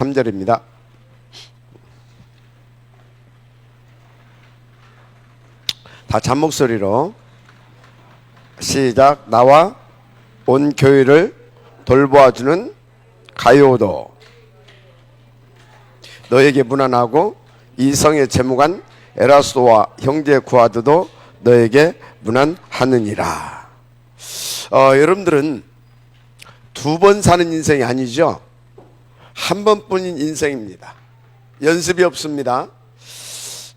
3절입니다. 다 잔목소리로 시작. 나와 온 교회를 돌보아주는 가요도 너에게 문안하고 이 성의 제무관 에라스도와 형제 구하드도 너에게 문안하느니라. 여러분들은 두 번 사는 인생이 아니죠. 한 번뿐인 인생입니다. 연습이 없습니다.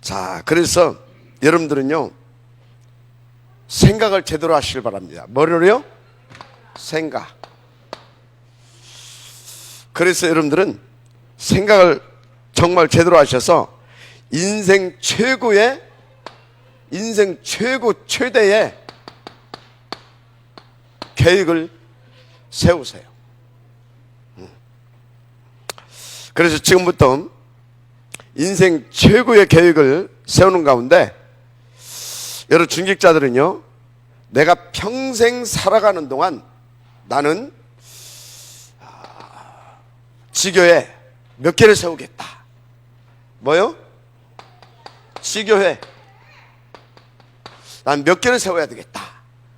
자, 그래서 여러분들은요, 생각을 제대로 하시길 바랍니다. 뭐를요? 생각. 그래서 여러분들은 생각을 정말 제대로 하셔서 인생 최대의 계획을 세우세요. 그래서 지금부터 인생 최고의 계획을 세우는 가운데 여러 중직자들은요, 내가 평생 살아가는 동안 나는 지교회 몇 개를 세우겠다. 뭐요? 지교회 난 몇 개를 세워야 되겠다.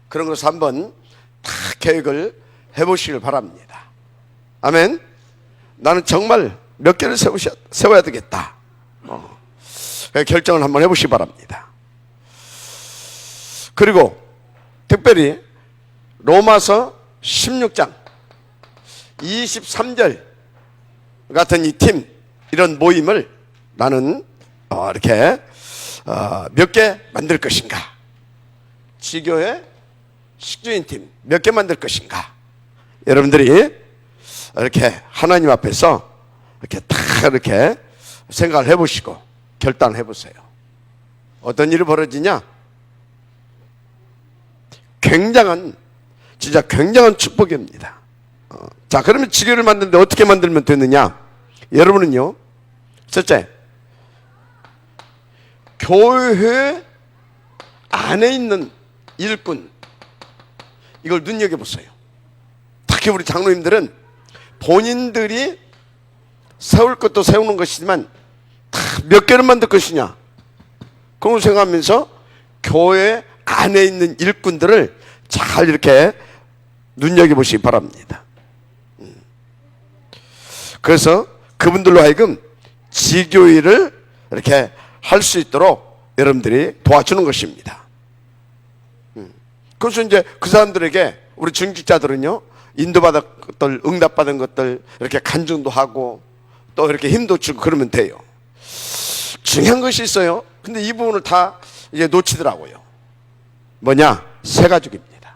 그런 것을 한번 다 계획을 해보시길 바랍니다. 아멘. 나는 정말 몇 개를 세워야 되겠다. 결정을 한번 해보시기 바랍니다. 그리고 특별히 로마서 16장 23절 같은 이 팀, 이런 모임을 나는 이렇게 몇 개 만들 것인가, 지교회 식주인 팀 몇 개 만들 것인가, 여러분들이 이렇게 하나님 앞에서 이렇게 다 이렇게 생각을 해보시고 결단을 해보세요. 어떤 일이 벌어지냐? 진짜 굉장한 축복입니다. 자, 그러면 지교를 만드는데 어떻게 만들면 되느냐? 여러분은요, 첫째, 교회 안에 있는 일꾼, 이걸 눈여겨보세요. 특히 우리 장로님들은 본인들이 세울 것도 세우는 것이지만 다 몇 개를 만들 것이냐, 그걸 생각하면서 교회 안에 있는 일꾼들을 잘 이렇게 눈여겨보시기 바랍니다. 그래서 그분들로 하여금 지교회를 이렇게 할 수 있도록 여러분들이 도와주는 것입니다. 그래서 이제 그 사람들에게 우리 중직자들은요, 인도받은 것들, 응답받은 것들 이렇게 간증도 하고 또 이렇게 힘도 주고 그러면 돼요. 중요한 것이 있어요. 근데 이 부분을 다 이제 놓치더라고요. 뭐냐? 새 가족입니다.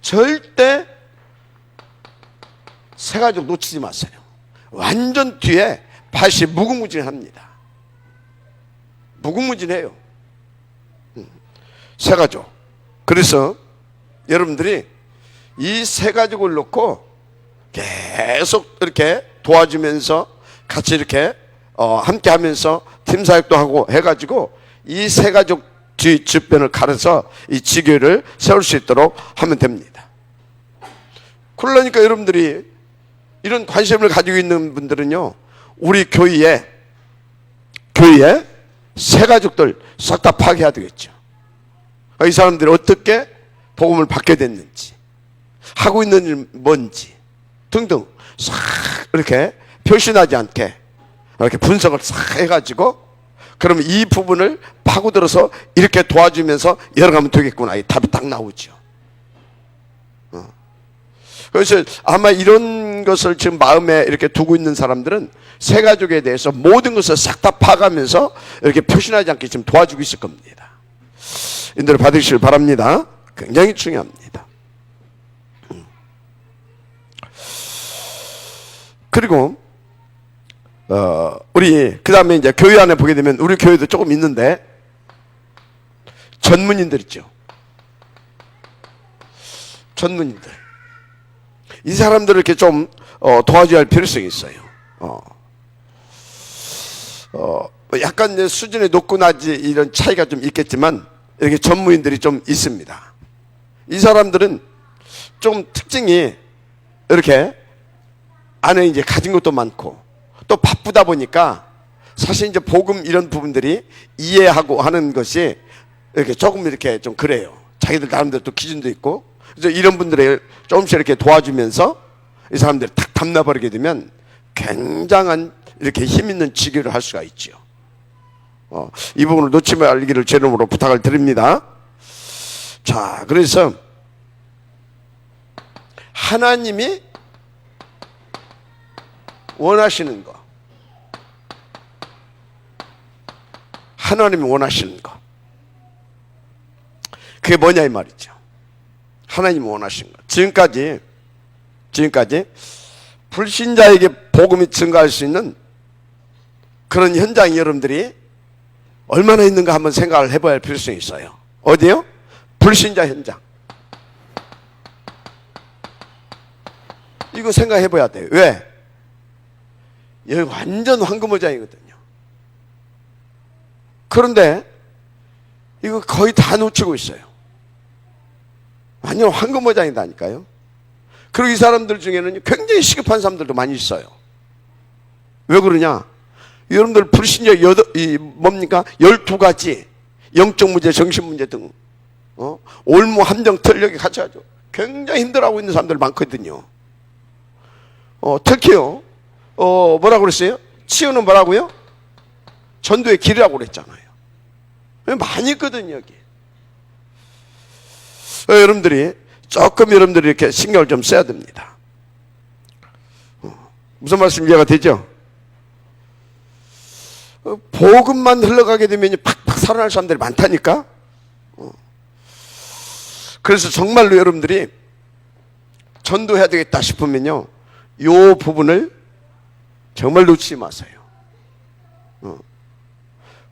절대 새 가족 놓치지 마세요. 완전 뒤에 밭이 무궁무진합니다. 무궁무진해요. 새 가족. 그래서 여러분들이 이 새 가족을 놓고 계속 이렇게 도와주면서 같이 이렇게 함께 하면서 팀 사역도 하고 해가지고 이 새 가족 뒤 주변을 가려서 이 지교회를 세울 수 있도록 하면 됩니다. 그러니까 여러분들이 이런 관심을 가지고 있는 분들은요, 우리 교회에 새 가족들 싹 다 파괴해야 되겠죠. 이 사람들이 어떻게 복음을 받게 됐는지, 하고 있는 일 뭔지 등등 싹 이렇게 표시나지 않게 이렇게 분석을 싹 해가지고, 그러면 이 부분을 파고들어서 이렇게 도와주면서 열어가면 되겠구나, 이 답이 딱 나오죠. 그래서 아마 이런 것을 지금 마음에 이렇게 두고 있는 사람들은 새 가족에 대해서 모든 것을 싹 다 파가면서 이렇게 표시나지 않게 지금 도와주고 있을 겁니다. 인도를 받으시길 바랍니다. 굉장히 중요합니다. 그리고 우리 그 다음에 이제 교회 안에 보게 되면 우리 교회도 조금 있는데 전문인들 있죠. 전문인들, 이 사람들을 이렇게 좀 도와줘야 할 필요성이 있어요. 약간 이제 수준이 높고 낮이 이런 차이가 좀 있겠지만 이렇게 전문인들이 좀 있습니다. 이 사람들은 좀 특징이 이렇게 안에 이제 가진 것도 많고 또 바쁘다 보니까 사실 이제 복음 이런 부분들이 이해하고 하는 것이 이렇게 조금 이렇게 좀 그래요. 자기들 나름대로 또 기준도 있고. 그래서 이런 분들을 조금씩 이렇게 도와주면서 이 사람들이 탁 담나버리게 되면 굉장한 이렇게 힘 있는 지교를 할 수가 있죠. 이 부분을 놓치 말기를 제 이름으로 부탁을 드립니다. 자, 그래서 하나님이 원하시는 거, 하나님이 원하시는 거, 그게 뭐냐 이 말이죠. 하나님이 원하시는 거. 지금까지 불신자에게 복음이 증가할 수 있는 그런 현장이 여러분들이 얼마나 있는가 한번 생각을 해봐야 할 필요성이 있어요. 어디요? 불신자 현장. 이거 생각해봐야 돼요. 왜? 여기 완전 황금어장이거든요. 그런데 이거 거의 다 놓치고 있어요. 완전 황금어장이다니까요. 그리고 이 사람들 중에는 굉장히 시급한 사람들도 많이 있어요. 왜 그러냐? 여러분들 불신자 뭡니까? 12가지 영적 문제, 정신 문제 등 올무, 함정, 틀력이 같이 하죠. 굉장히 힘들어하고 있는 사람들 많거든요. 특히요. 뭐라고 그랬어요? 치유는 뭐라고요? 전도의 길이라고 그랬잖아요. 많이 있거든요, 여기. 여러분들이 여러분들이 이렇게 신경을 좀 써야 됩니다. 무슨 말씀 이해가 되죠? 복음만 흘러가게 되면 팍팍 살아날 사람들이 많다니까. 그래서 정말로 여러분들이 전도해야 되겠다 싶으면요, 요 부분을 정말 놓치지 마세요.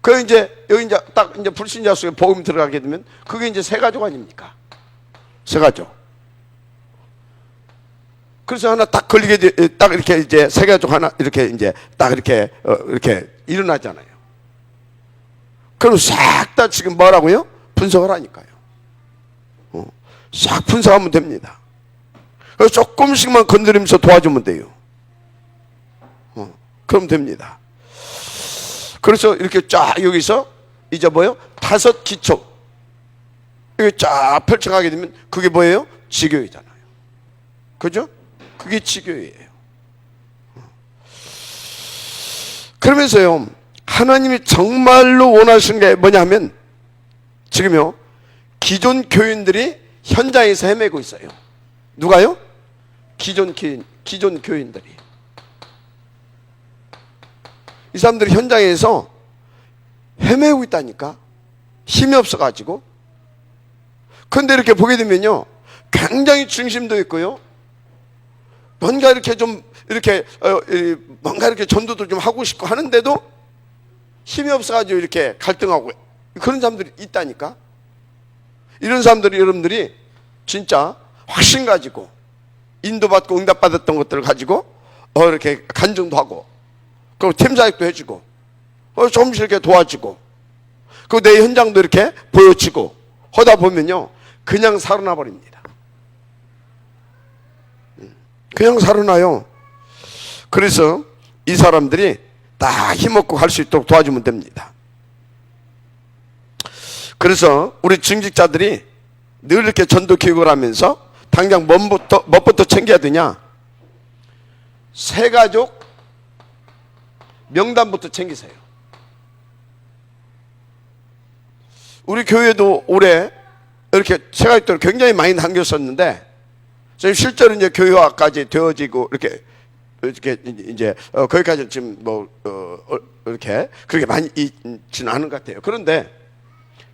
그 여기 이제 딱 이제 불신자 속에 복음 들어가게 되면 그게 이제 세 가족 아닙니까? 세 가족. 그래서 하나 딱 걸리게 딱 이렇게 이제 세 가족 하나 이렇게 이제 딱 이렇게 이렇게 일어나잖아요. 그럼 싹 다 지금 뭐라고요? 분석을 하니까요. 싹 분석하면 됩니다. 그래서 조금씩만 건드리면서 도와주면 돼요. 그럼 됩니다. 그래서 이렇게 쫙 여기서 이제 뭐예요? 5 기초 이렇게 쫙 펼쳐가게 되면 그게 뭐예요? 지교이잖아요. 그죠? 그게 지교예요. 그러면서요, 하나님이 정말로 원하시는 게 뭐냐면 지금요, 기존 교인들이 현장에서 헤매고 있어요. 누가요? 기존 교인들이. 이 사람들이 현장에서 헤매고 있다니까. 힘이 없어가지고. 그런데 이렇게 보게 되면요, 굉장히 중심도 있고요, 뭔가 이렇게 좀 이렇게 뭔가 이렇게 전도도 좀 하고 싶고 하는데도 힘이 없어가지고 이렇게 갈등하고 그런 사람들이 있다니까. 이런 사람들이 여러분들이 진짜 확신 가지고 인도받고 응답받았던 것들을 가지고 이렇게 간증도 하고 그리고 팀사역도 해주고 조금씩 이렇게 도와주고 그리고 내 현장도 이렇게 보여주고 하다 보면요, 그냥 살아나 버립니다. 그냥 살아나요. 그래서 이 사람들이 다 힘없고 갈 수 있도록 도와주면 됩니다. 그래서 우리 중직자들이 늘 이렇게 전도 교육을 하면서 당장 뭐부터 챙겨야 되냐? 세 가족 명단부터 챙기세요. 우리 교회도 올해 이렇게 세 가족들을 굉장히 많이 남겼었는데 실제로 이제 교회화까지 되어지고 이렇게 이제 거기까지 지금 이렇게 그렇게 많이 있지는 않은 것 같아요. 그런데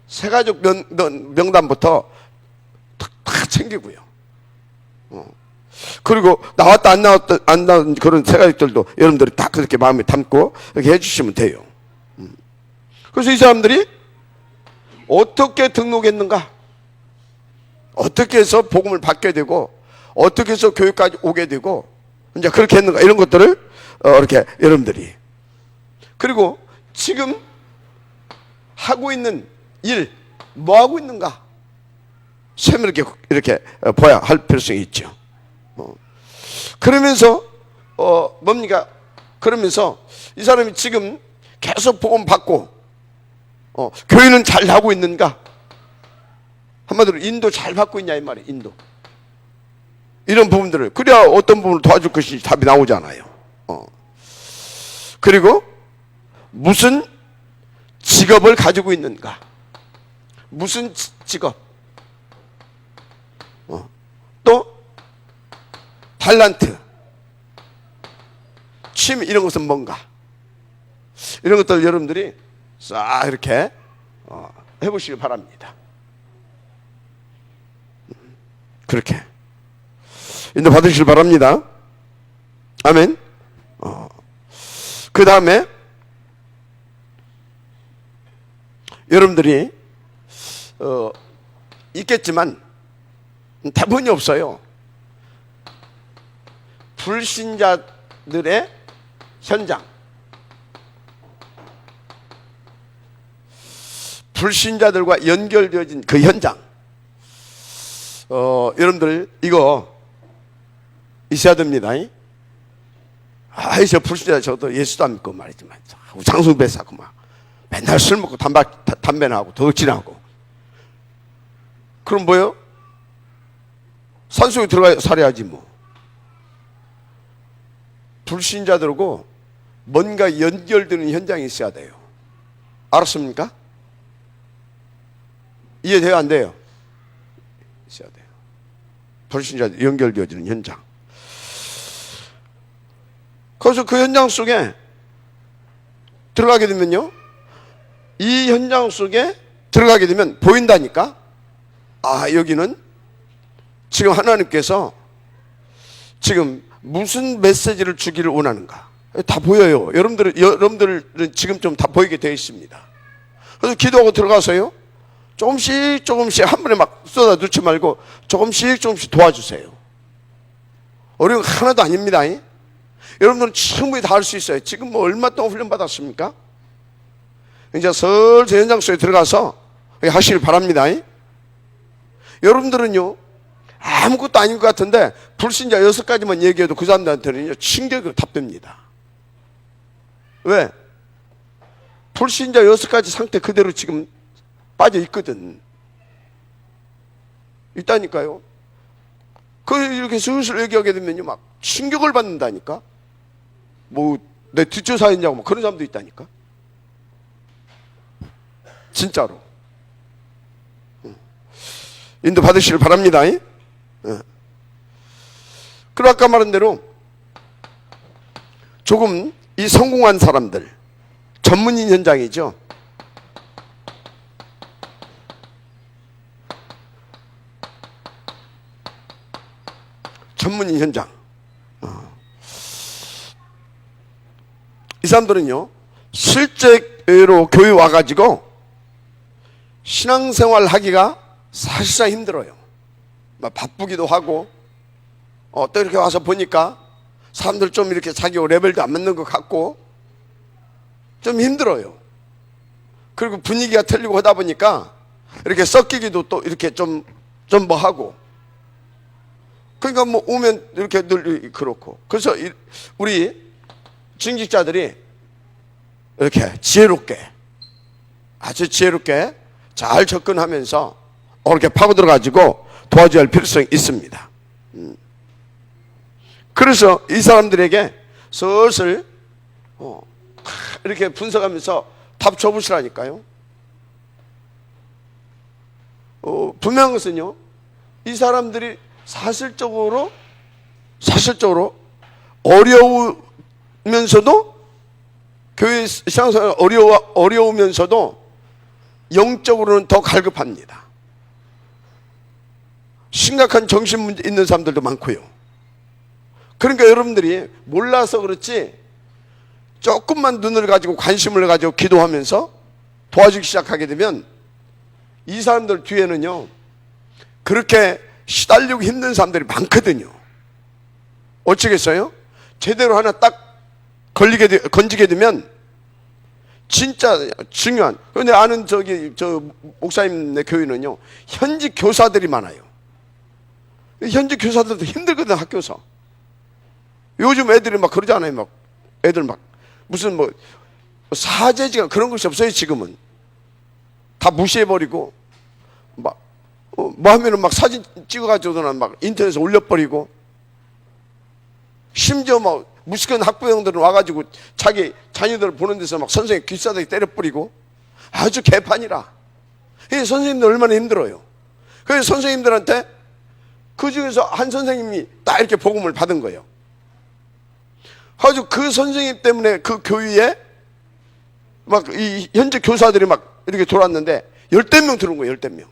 세 가족 명단부터 다 챙기고요. 그리고 나왔다 안 나온 그런 세 가족들도 여러분들이 다 그렇게 마음에 담고 이렇게 해주시면 돼요. 그래서 이 사람들이 어떻게 등록했는가? 어떻게 해서 복음을 받게 되고 어떻게 해서 교육까지 오게 되고 이제 그렇게 했는가? 이런 것들을 이렇게 여러분들이, 그리고 지금 하고 있는 일, 뭐 하고 있는가? 세밀하게 이렇게 봐야 할 필요성이 있죠. 그러면서 뭡니까? 그러면서 이 사람이 지금 계속 복음 받고 교회는 잘 하고 있는가? 한마디로 인도 잘 받고 있냐 이 말이에요. 인도. 이런 부분들을 그래야 어떤 부분을 도와줄 것인지 답이 나오잖아요. 그리고 무슨 직업을 가지고 있는가? 무슨 직업? 또 탤런트, 취미 이런 것은 뭔가? 이런 것들 여러분들이 싹 이렇게 해보시기 바랍니다. 그렇게 인도 받으시길 바랍니다. 아멘. 그 다음에 여러분들이 있겠지만 대부분이 없어요. 불신자들의 현장, 불신자들과 연결되어진 그 현장. 여러분들 이거 있어야 됩니다. 저 불신자 저도 예수도 안 믿고 말이지만 장수배 사고 막 맨날 술 먹고 담배나 하고 도둑질하고 그럼 뭐요? 산속에 들어가 살아야지 뭐. 불신자들하고 뭔가 연결되는 현장이 있어야 돼요. 알았습니까? 이해돼요? 안 돼요? 있어야 돼요. 불신자들 연결되어지는 현장. 그래서 그 현장 속에 들어가게 되면요, 이 현장 속에 들어가게 되면 보인다니까. 여기는 지금 하나님께서 지금 무슨 메시지를 주기를 원하는가 다 보여요. 여러분들은 지금 좀 다 보이게 되어 있습니다. 그래서 기도하고 들어가서요, 조금씩 한 번에 막 쏟아 넣지 말고 조금씩 도와주세요. 어려운 거 하나도 아닙니다. 여러분들은 충분히 다 할 수 있어요. 지금 뭐 얼마 동안 훈련 받았습니까? 이제 슬슬 현장 속에 들어가서 하시길 바랍니다. 여러분들은요, 아무것도 아닌 것 같은데 불신자 6가지만 얘기해도 그 사람들한테는 충격으로 답됩니다. 왜? 불신자 6가지 상태 그대로 지금 빠져 있거든. 있다니까요. 이렇게 슬슬 얘기하게 되면요, 막 충격을 받는다니까. 뭐 내 뒷조사했냐고 뭐 그런 사람도 있다니까. 진짜로. 인도 받으시길 바랍니다. 그리고 아까 말한 대로 조금 이 성공한 사람들, 전문인 현장이죠. 전문인 현장. 이 사람들은요, 실제로 교회 와가지고 신앙생활 하기가 사실상 힘들어요. 막 바쁘기도 하고, 또 이렇게 와서 보니까 사람들 좀 이렇게 자기 레벨도 안 맞는 것 같고, 좀 힘들어요. 그리고 분위기가 틀리고 하다 보니까 이렇게 섞이기도 또 이렇게 좀 뭐 하고. 그러니까 뭐 오면 이렇게 늘 그렇고. 그래서 우리 중직자들이 이렇게 지혜롭게, 아주 지혜롭게 잘 접근하면서 이렇게 파고들어가지고 도와줘야 할 필요성이 있습니다. 그래서 이 사람들에게 슬슬 이렇게 분석하면서 답 줘보시라니까요. 분명한 것은요, 이 사람들이 사실적으로 어려우면서도 교회 신앙생활 어려우면서도 영적으로는 더 갈급합니다. 심각한 정신 문제 있는 사람들도 많고요. 그러니까 여러분들이 몰라서 그렇지 조금만 눈을 가지고 관심을 가지고 기도하면서 도와주기 시작하게 되면 이 사람들 뒤에는요, 그렇게 시달리고 힘든 사람들이 많거든요. 어쩌겠어요? 제대로 하나 딱 건지게 되면 진짜 중요한. 그런데 아는 저 목사님네 교회는요, 현직 교사들이 많아요. 현직 교사들도 힘들거든, 학교에서. 요즘 애들이 막 그러잖아요. 막 애들 막 무슨 뭐 사제지간 그런 것이 없어요. 지금은 다 무시해버리고 막 뭐 하면은 막 사진 찍어가지고는 막 인터넷에 올려버리고, 심지어 막 무식한 학부형들은 와가지고 자기 자녀들을 보는 데서 막 선생님 귀싸대기 때려버리고 아주 개판이라. 이 선생님들 얼마나 힘들어요. 그래서 선생님들한테 그 중에서 한 선생님이 딱 이렇게 복음을 받은 거예요. 아주 그 선생님 때문에 그 교회에 막 이 현재 교사들이 막 이렇게 돌았는데 10명 들은 거예요. 10명.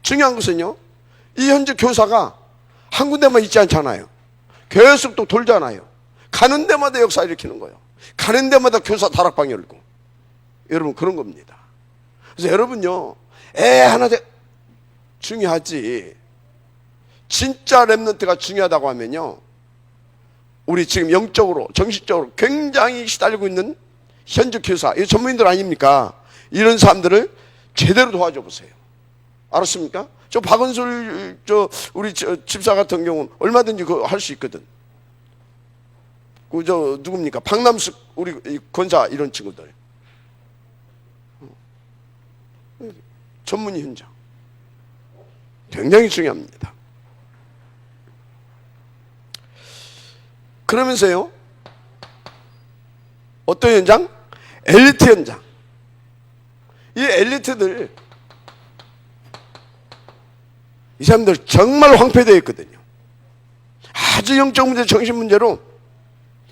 중요한 것은요, 이 현재 교사가 한 군데만 있지 않잖아요. 계속 또 돌잖아요. 가는 데마다 역사 일으키는 거예요. 가는 데마다 교사 다락방 열고. 여러분, 그런 겁니다. 그래서 여러분요, 애 하나 중요하지. 진짜 렘넌트가 중요하다고 하면요, 우리 지금 영적으로 정신적으로 굉장히 시달리고 있는 현재 교사, 이 전문인들 아닙니까? 이런 사람들을 제대로 도와줘 보세요. 알았습니까? 저 박은솔 우리 집사 같은 경우는 얼마든지 그거 할 수 있거든. 그 누굽니까? 박남숙 우리 권사 이런 친구들. 전문의 현장 굉장히 중요합니다. 그러면서요, 어떤 현장? 엘리트 현장. 이 엘리트들, 이 사람들 정말 황폐되어 있거든요. 아주 영적 문제, 정신 문제로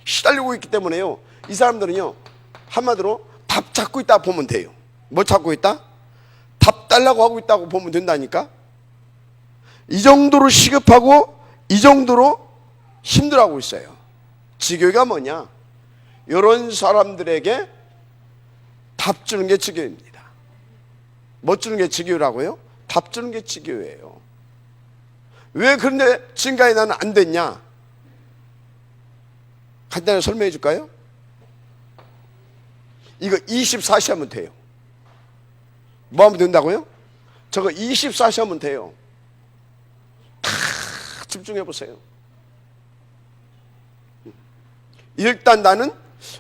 시달리고 있기 때문에요, 이 사람들은요, 한마디로 답 찾고 있다 보면 돼요. 뭐 찾고 있다? 답 달라고 하고 있다고 보면 된다니까. 이 정도로 시급하고 이 정도로 힘들어하고 있어요. 지교회가 뭐냐? 이런 사람들에게 답 주는 게 지교회입니다. 뭐 주는 게 지교회라고요? 답 주는 게 지교회예요. 왜 그런데 지금까지 나는 안 됐냐? 간단히 설명해 줄까요? 이거 24시 하면 돼요. 뭐 하면 된다고요? 저거 24시 하면 돼요. 다 집중해 보세요. 일단 나는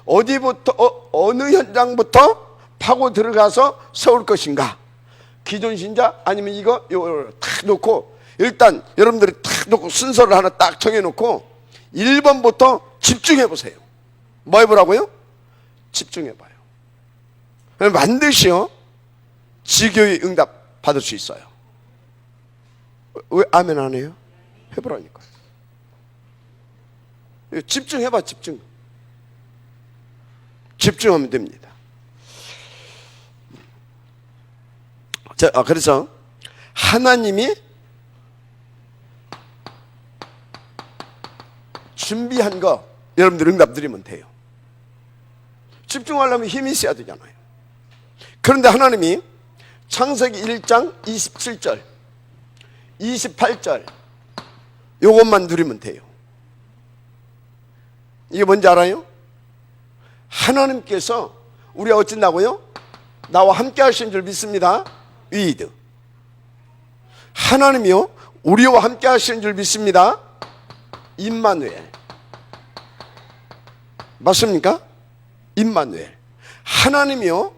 어디부터 어느 현장부터 파고 들어가서 세울 것인가? 기존 신자 아니면 이거 탁 놓고, 일단 여러분들이 탁 놓고 순서를 하나 딱 정해놓고 1번부터 집중해 보세요. 뭐 해보라고요? 집중해 봐요. 반드시요 지교의 응답 받을 수 있어요. 왜 아멘 안 해요? 해보라니까요. 집중해봐. 집중하면 됩니다. 자, 그래서 하나님이 준비한 거 여러분들 응답 드리면 돼요. 집중하려면 힘이 있어야 되잖아요. 그런데 하나님이 창세기 1장 27절 28절 요것만 누리면 돼요. 이게 뭔지 알아요? 하나님께서 우리가 어쩐다고요? 나와 함께 하신 줄 믿습니다. 위드. 하나님이요 우리와 함께 하신 줄 믿습니다. 임마누엘. 맞습니까? 임마누엘. 하나님이요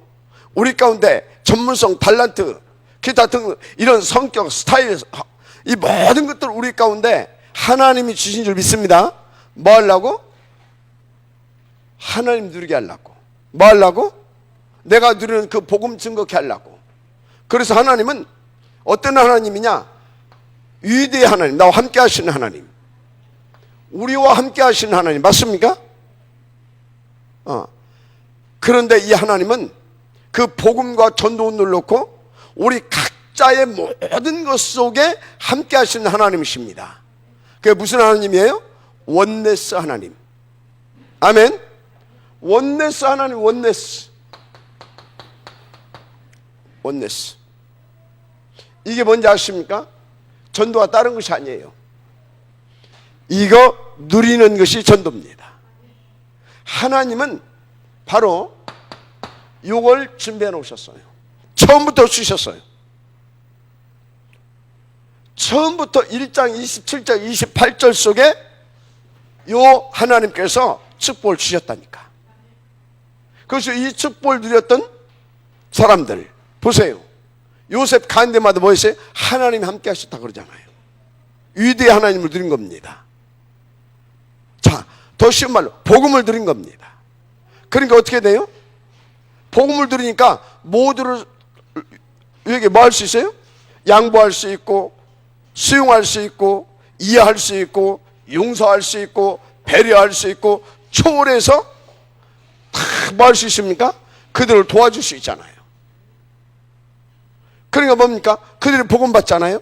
우리 가운데 전문성, 달란트, 기타 등 이런 성격, 스타일, 이 모든 것들을 우리 가운데 하나님이 주신 줄 믿습니다. 뭐 하려고? 하나님 누리게 하려고. 뭐 하려고? 내가 누리는 그 복음 증거케 하려고. 그래서 하나님은 어떤 하나님이냐? 위대의 하나님, 나와 함께 하시는 하나님, 우리와 함께 하시는 하나님. 맞습니까? 그런데 이 하나님은 그 복음과 전도운을 놓고 우리 각자의 모든 것 속에 함께 하시는 하나님이십니다. 그게 무슨 하나님이에요? 원네스 하나님. 아멘. 원네스 하나님. 원네스. 이게 뭔지 아십니까? 전도가 다른 것이 아니에요. 이거 누리는 것이 전도입니다. 하나님은 바로 이걸 준비해 놓으셨어요. 처음부터 주셨어요. 처음부터 1장 27절 28절 속에 요 하나님께서 축복을 주셨다니까. 그래서 이 축복을 누렸던 사람들 보세요. 요셉 가는 데마다 뭐 했어요? 하나님이 함께 하셨다 그러잖아요. 위대의 하나님을 누린 겁니다. 자, 더 쉬운 말로 복음을 누린 겁니다. 그러니까 어떻게 돼요? 복음을 들으니까 모두를 여기 뭐 할 수 있어요? 양보할 수 있고, 수용할 수 있고, 이해할 수 있고, 용서할 수 있고, 배려할 수 있고, 초월해서 다 뭐 할 수 있습니까? 그들을 도와줄 수 있잖아요. 그러니까 뭡니까? 그들이 복음 받잖아요.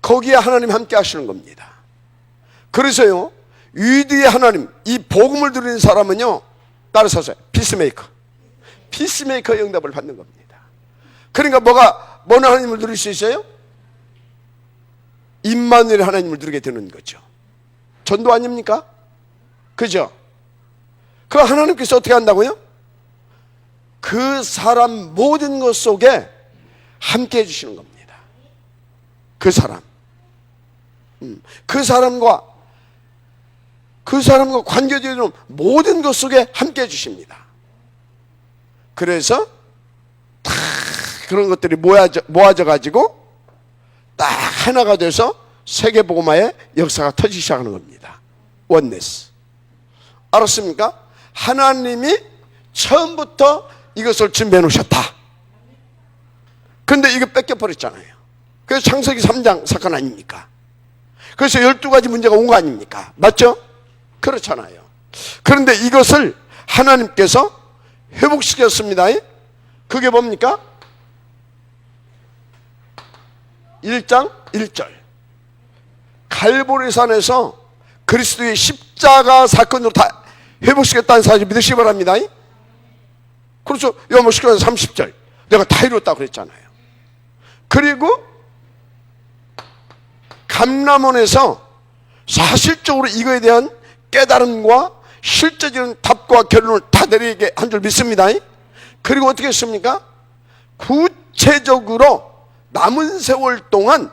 거기에 하나님 함께 하시는 겁니다. 그래서요, 위대의 하나님, 이 복음을 누리는 사람은요, 따라서세요. 피스메이커의 응답을 받는 겁니다. 그러니까 뭐는 하나님을 누릴 수 있어요? 임마누엘 하나님을 누리게 되는 거죠. 전도 아닙니까? 그죠? 그 하나님께서 어떻게 한다고요? 그 사람 모든 것 속에 함께 해주시는 겁니다. 그 사람. 그 사람과 관계되는 모든 것 속에 함께 해주십니다. 그래서 다 그런 것들이 모아져 가지고 딱 하나가 돼서 세계복음화의 역사가 터지기 시작하는 겁니다. 원네스. 알았습니까? 하나님이 처음부터 이것을 준비해 놓으셨다. 근데 이거 뺏겨버렸잖아요. 그래서 창세기 3장 사건 아닙니까? 그래서 12가지 문제가 온 거 아닙니까? 맞죠? 그렇잖아요. 그런데 이것을 하나님께서 회복시켰습니다. 그게 뭡니까? 1장 1절. 갈보리산에서 그리스도의 십자가 사건으로 다 회복시켰다는 사실 믿으시기 바랍니다. 그렇죠. 요한복음 30절. 내가 다 이뤘다고 그랬잖아요. 그리고 감람원에서 사실적으로 이거에 대한 깨달음과 실제적인 답과 결론을 다 내리게 한 줄 믿습니다. 그리고 어떻게 했습니까? 구체적으로 남은 세월 동안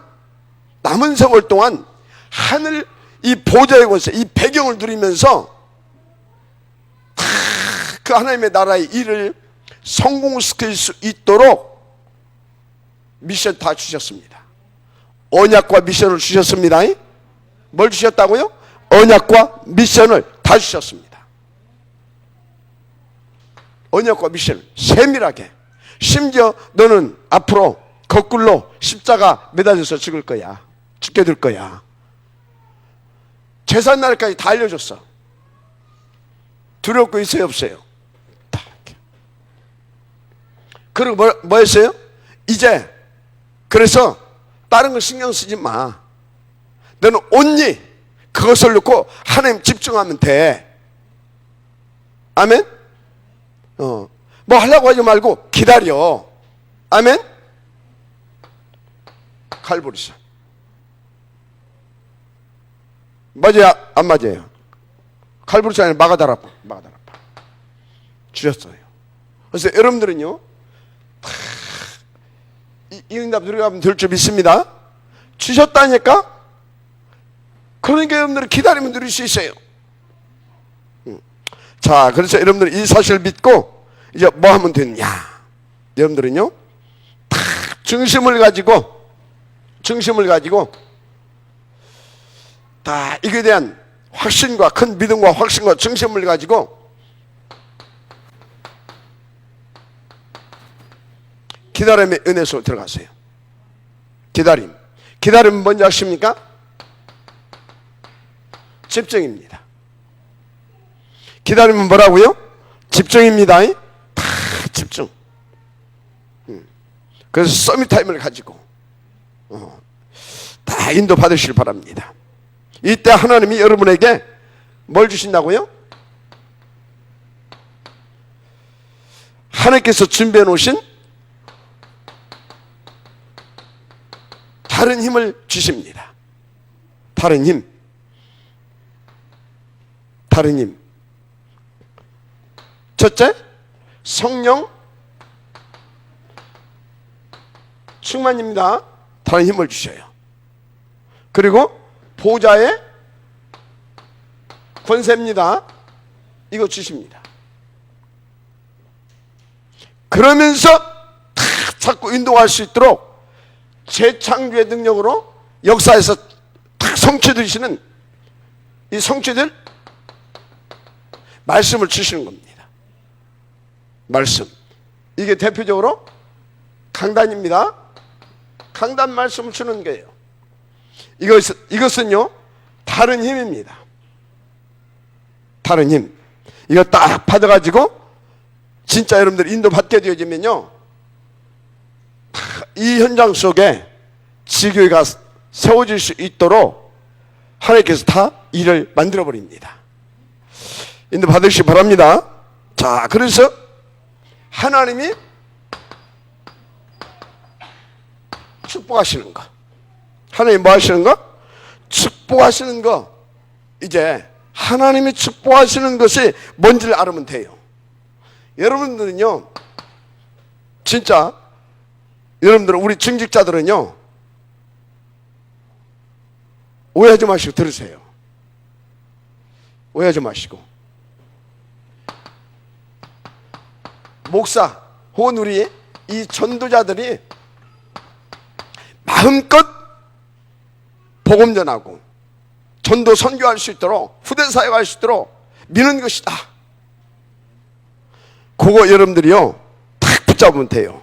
하늘 이 보좌의 권세, 이 배경을 누리면서 그 하나님의 나라의 일을 성공시킬 수 있도록 미션 다 주셨습니다. 언약과 미션을 주셨습니다. 뭘 주셨다고요? 언약과 미션을 다 주셨습니다. 언약과 미션을 세밀하게. 심지어 너는 앞으로 거꾸로 십자가 매달려서 죽을 거야. 죽게 될 거야. 제삿날까지 다 알려줬어. 두려울 거 있어요, 없어요? 다 이렇게. 그리고 뭐 했어요? 이제 그래서 다른 거 신경 쓰지 마. 너는 온리 그것을 놓고 하나님 집중하면 돼. 아멘? 뭐 하려고 하지 말고 기다려. 아멘? 갈보리산. 맞아요? 안 맞아요? 갈보리산에 마가다라파 주셨어요. 그래서 여러분들은요, 이 응답 들어가면 될 줄 믿습니다. 주셨다니까? 그러니까 여러분들은 기다리면 누릴 수 있어요. 자, 그래서 여러분들은 이 사실을 믿고 이제 뭐 하면 되느냐? 여러분들은요, 다 중심을 가지고 다 이거에 대한 확신과 큰 믿음과 확신과 중심을 가지고 기다림의 은혜 속으로 들어가세요. 기다림은 뭔지 아십니까? 집중입니다. 기다림은 뭐라고요? 집중입니다. 다 집중. 그래서 서밋 타임을 가지고 다 인도 받으시길 바랍니다. 이때 하나님이 여러분에게 뭘 주신다고요? 하나님께서 준비해 놓으신 다른 힘을 주십니다. 다른 힘. 첫째, 성령 충만입니다. 다른 힘을 주셔요. 그리고 보좌의 권세입니다. 이거 주십니다. 그러면서 다 자꾸 인도할 수 있도록 재창조의 능력으로 역사에서 탁 성취되시는 이 성취될 말씀을 주시는 겁니다. 말씀. 이게 대표적으로 강단입니다. 강단 말씀을 주는 거예요. 이것은요, 다른 힘입니다. 다른 힘. 이거 딱 받아가지고 진짜 여러분들 인도 받게 되어지면요, 이 현장 속에 지교회가 세워질 수 있도록 하나님께서 다 일을 만들어 버립니다. 인도 받으시기 바랍니다. 자, 그래서 하나님이 축복하시는 거, 하나님 뭐 하시는 거? 축복하시는 거. 이제 하나님이 축복하시는 것이 뭔지를 알으면 돼요. 여러분들은요, 진짜 여러분들은, 우리 증직자들은요, 오해하지 마시고 들으세요. 오해하지 마시고, 목사 혹은 우리 이 전도자들이 마음껏 복음 전하고 전도 선교할 수 있도록, 후대 사역할 수 있도록 미는 것이다. 그거 여러분들이요 탁 붙잡으면 돼요.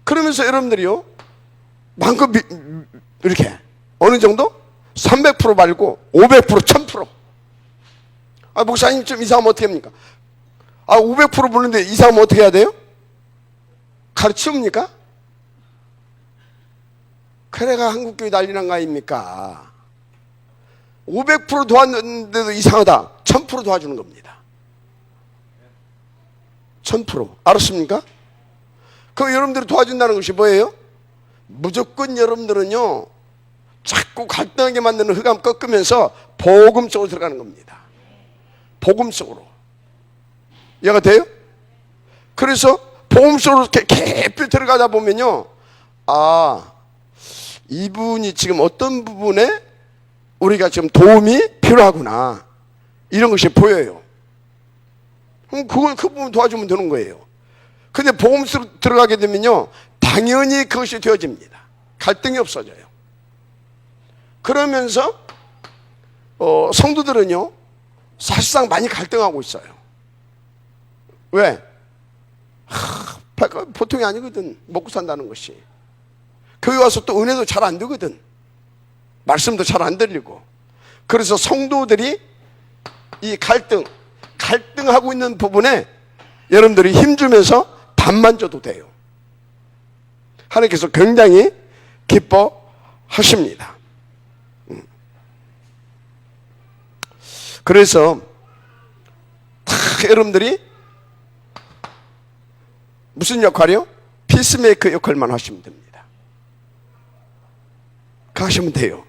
그러면서 여러분들이요 마음껏 이렇게 어느 정도 300% 말고 500%, 1000%. 아, 목사님 좀 이상하면 어떻게 합니까? 아, 500% 부르는데 이상하면 어떻게 해야 돼요? 가르치웁니까? 그래가 한국교회 난리 난 거 아닙니까? 500% 도왔는데도 이상하다. 1000% 도와주는 겁니다. 1000%. 알았습니까? 그럼 여러분들이 도와준다는 것이 뭐예요? 무조건 여러분들은요, 자꾸 갈등하게 만드는 흑암 꺾으면서 복음 속으로 들어가는 겁니다. 복음 속으로. 이해가 돼요? 그래서 복음 속으로 깊이 들어가다 보면요, 아, 이분이 지금 어떤 부분에 우리가 지금 도움이 필요하구나, 이런 것이 보여요. 그럼 그 부분 도와주면 되는 거예요. 근데 복음 속으로 들어가게 되면요, 당연히 그것이 되어집니다. 갈등이 없어져요. 그러면서 성도들은요 사실상 많이 갈등하고 있어요. 왜? 보통이 아니거든. 먹고 산다는 것이. 교회 와서 또 은혜도 잘 안 되거든. 말씀도 잘 안 들리고. 그래서 성도들이 이 갈등하고 있는 부분에 여러분들이 힘주면서 답만 줘도 돼요. 하나님께서 굉장히 기뻐하십니다. 그래서 다 여러분들이 무슨 역할이요? 피스메이커 역할만 하시면 됩니다. 그 하시면 돼요.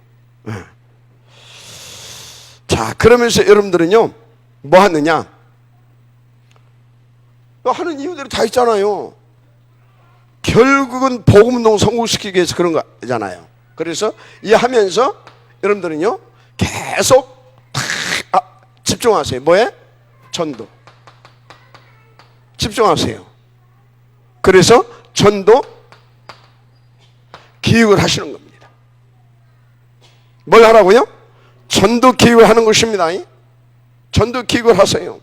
자, 그러면서 여러분들은요 뭐 하느냐? 하는 이유들이 다 있잖아요. 결국은 복음운동 성공시키기 위해서 그런 거잖아요. 그래서 이 하면서 여러분들은요 계속 집중하세요. 뭐에? 전도. 집중하세요. 그래서 전도 기획을 하시는 겁니다. 뭘 하라고요? 전도 기획을 하는 것입니다. 전도 기획을 하세요.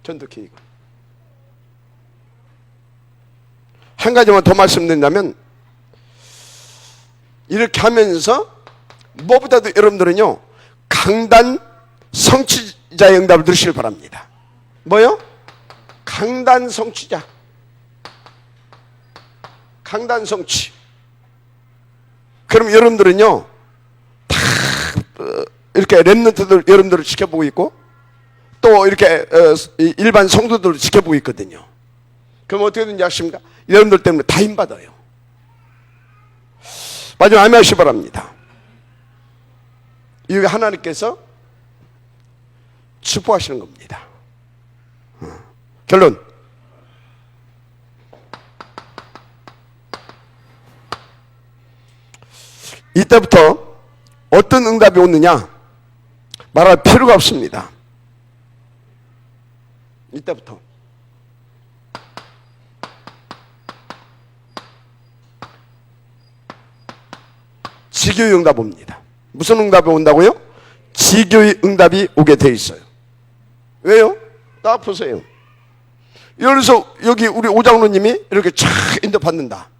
전도 기획을. 한 가지만 더 말씀드린다면, 이렇게 하면서 무엇보다도 여러분들은요 강단 성취자의 응답을 들으시길 바랍니다. 뭐요? 강단 성취자. 강단 성취. 그럼 여러분들은요 다 이렇게 랩런트들 여러분들을 지켜보고 있고, 또 이렇게 일반 성도들을 지켜보고 있거든요. 그럼 어떻게 되는지 아십니까? 여러분들 때문에 다 힘받아요. 마지막 아멘 하시기 바랍니다. 이게 하나님께서 축복하시는 겁니다. 결론. 이때부터 어떤 응답이 오느냐 말할 필요가 없습니다. 이때부터 지교의 응답이 옵니다. 무슨 응답이 온다고요? 지교의 응답이 오게 돼 있어요. 왜요? 딱 보세요. 예를 들어서 여기 우리 오장로님이 이렇게 쫙 인도받는다.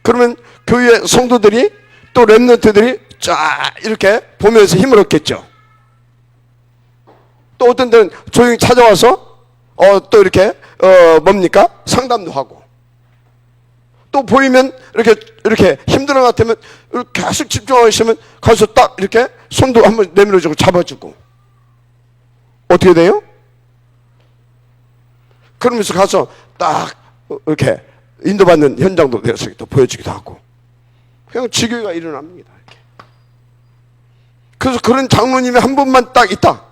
그러면 교회 성도들이 또 렘넌트들이 쫙 이렇게 보면서 힘을 얻겠죠. 또 어떤 데는 조용히 찾아와서 또 이렇게 뭡니까? 상담도 하고. 또 보이면 이렇게 힘든 것 같으면 계속 집중하고 있으면 가서 딱 이렇게 손도 한번 내밀어주고 잡아주고. 어떻게 돼요? 그러면서 가서 딱 이렇게 인도받는 현장도 되어서 또 보여주기도 하고. 그냥 지교회가 일어납니다. 이렇게. 그래서 그런 장로님이 한 분만 딱 있다.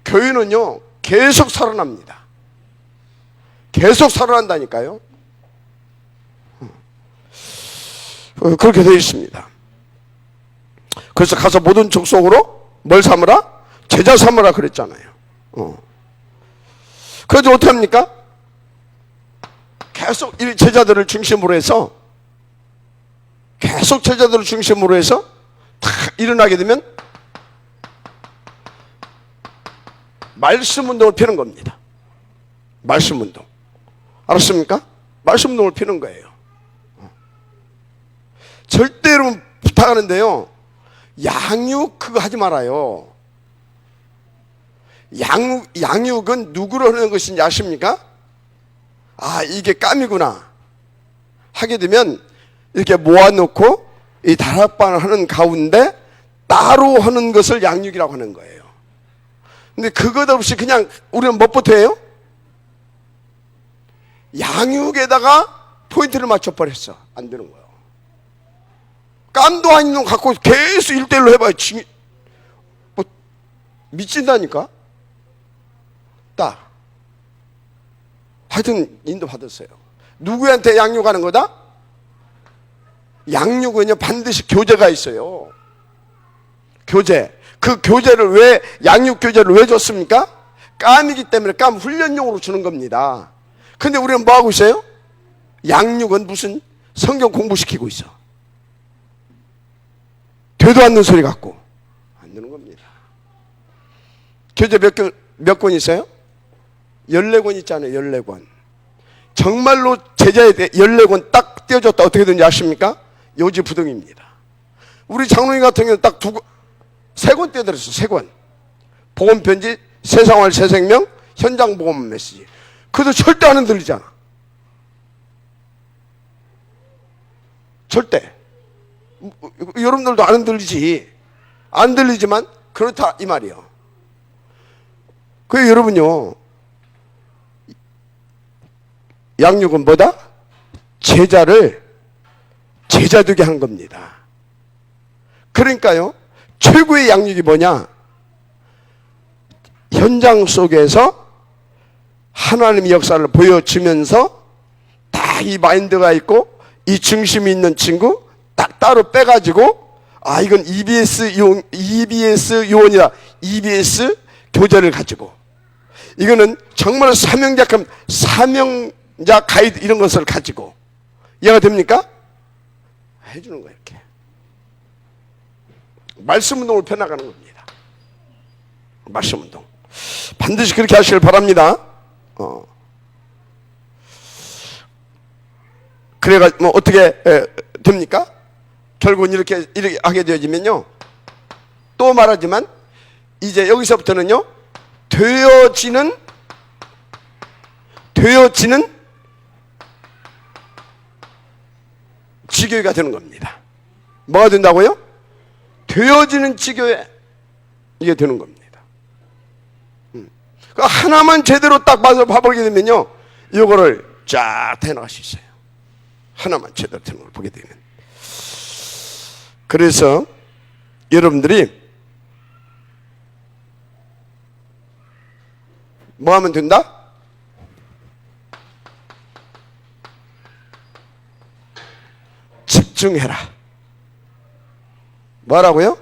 교회는요 계속 살아납니다. 계속 살아난다니까요. 그렇게 되어 있습니다. 그래서 가서 모든 족속으로 뭘 삼으라? 제자 삼으라 그랬잖아요. 그래서 어떻게 합니까? 계속 이 제자들을 중심으로 해서 계속 제자들을 중심으로 해서 다 일어나게 되면 말씀 운동을 피는 겁니다. 말씀 운동. 알았습니까? 말씀 운동을 피는 거예요. 절대로 부탁하는데요. 양육 그거 하지 말아요. 양육은 누구로 하는 것인지 아십니까? 아, 이게 깜이구나 하게 되면 이렇게 모아놓고 이 다락방을 하는 가운데 따로 하는 것을 양육이라고 하는 거예요. 근데 그것 없이 그냥 우리는 뭐부터 해요? 양육에다가 포인트를 맞춰버렸어. 안 되는 거예요. 깜도 아닌 놈 갖고 계속 1대1로 해봐요. 뭐 미친다니까? 딱. 하여튼 인도 받았어요. 누구한테 양육하는 거다? 양육은요 반드시 교재가 있어요. 교재. 그 교재를 왜 양육 교재를 왜 줬습니까? 깜이기 때문에 깜 훈련용으로 주는 겁니다. 근데 우리는 뭐 하고 있어요? 양육은 무슨 성경 공부시키고 있어. 되도 않는 소리 갖고 안 되는 겁니다. 교재 몇 권 있어요? 14권 있잖아요. 14권. 정말로 제자에 대해 14권 딱 떼어줬다 어떻게 되는지 아십니까? 요지부동입니다. 우리 장로님 같은 경우는 딱 3권 떼어드렸어. 3권. 복음편지, 새생활 새생명, 현장복음 메시지. 그래도 절대 안 흔들리잖아. 절대. 여러분들도 안 흔들리지. 안 들리지만 그렇다 이 말이요. 그 여러분요, 양육은 뭐다? 제자를 제자 되게 한 겁니다. 그러니까요, 최고의 양육이 뭐냐? 현장 속에서 하나님의 역사를 보여주면서 딱 이 마인드가 있고 이 중심이 있는 친구 딱 따로 빼가지고 아 이건 EBS 요원이다. EBS 교재를 가지고 이거는 정말 사명자 가이드 이런 것을 가지고 이해가 됩니까? 해주는 거예요. 이렇게 말씀 운동을 펴나가는 겁니다. 말씀 운동 반드시 그렇게 하시길 바랍니다. 그래가 뭐 어떻게 됩니까? 결국은 이렇게 하게 되어지면요. 또 말하지만 이제 여기서부터는요. 되어지는 지교회가 되는 겁니다. 뭐가 된다고요? 되어지는 지교회. 이게 되는 겁니다. 하나만 제대로 딱 봐서 봐보게 되면요. 이거를 쫙 해나갈 수 있어요. 하나만 제대로 되는 걸 보게 되면. 그래서 여러분들이 뭐 하면 된다? 집중해라. 뭐라고요?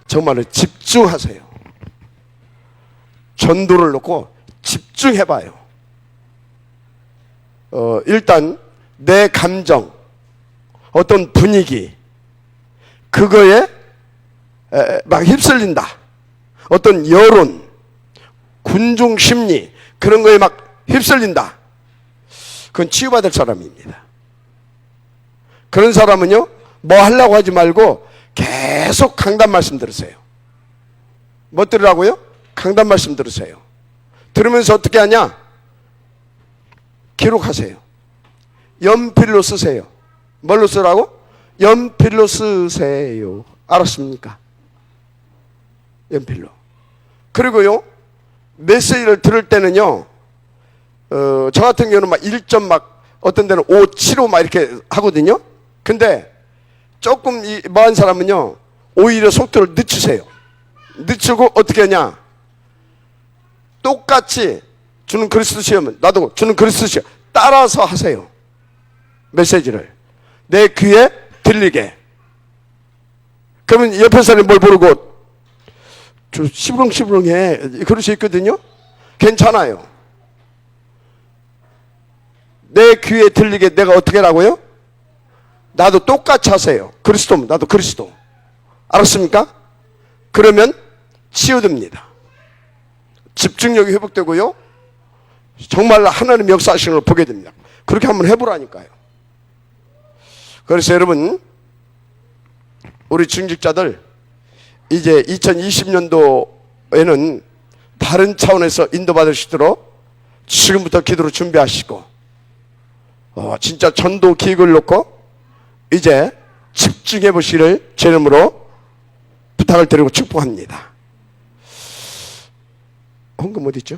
정말로 집중하세요. 전도를 놓고 집중해봐요. 일단 내 감정, 어떤 분위기, 그거에 막 휩쓸린다. 어떤 여론, 군중 심리, 그런 거에 막 휩쓸린다. 그건 치유받을 사람입니다. 그런 사람은요, 뭐 하려고 하지 말고 계속 강단 말씀 들으세요. 뭐 들으라고요? 강단 말씀 들으세요. 들으면서 어떻게 하냐? 기록하세요. 연필로 쓰세요. 뭘로 쓰라고? 연필로 쓰세요. 알았습니까? 연필로. 그리고요, 메시지를 들을 때는요, 저 같은 경우는 막 1점 막 어떤 데는 5, 7호 막 이렇게 하거든요. 근데 조금 뭐한 사람은요, 오히려 속도를 늦추세요. 늦추고 어떻게 하냐? 똑같이 주는 그리스도 시험은 나도 주는 그리스도 시험 따라서 하세요. 메시지를 내 귀에 들리게. 그러면 옆에 사람이 뭘 부르고 저 시부렁시부렁해 그럴 수 있거든요. 괜찮아요. 내 귀에 들리게 내가 어떻게 하라고요? 나도 똑같이 하세요. 그리스도면 나도 그리스도. 알았습니까? 그러면 치유됩니다. 집중력이 회복되고요, 정말 하나님 역사하시는 걸 보게 됩니다. 그렇게 한번 해보라니까요. 그래서 여러분, 우리 중직자들 이제 2020년도에는 다른 차원에서 인도받을 수 있도록 지금부터 기도로 준비하시고, 진짜 전도 기획을 놓고 이제 집중해 보시기를 제 이름으로 부탁을 드리고 축복합니다. 헌금 어디 있죠?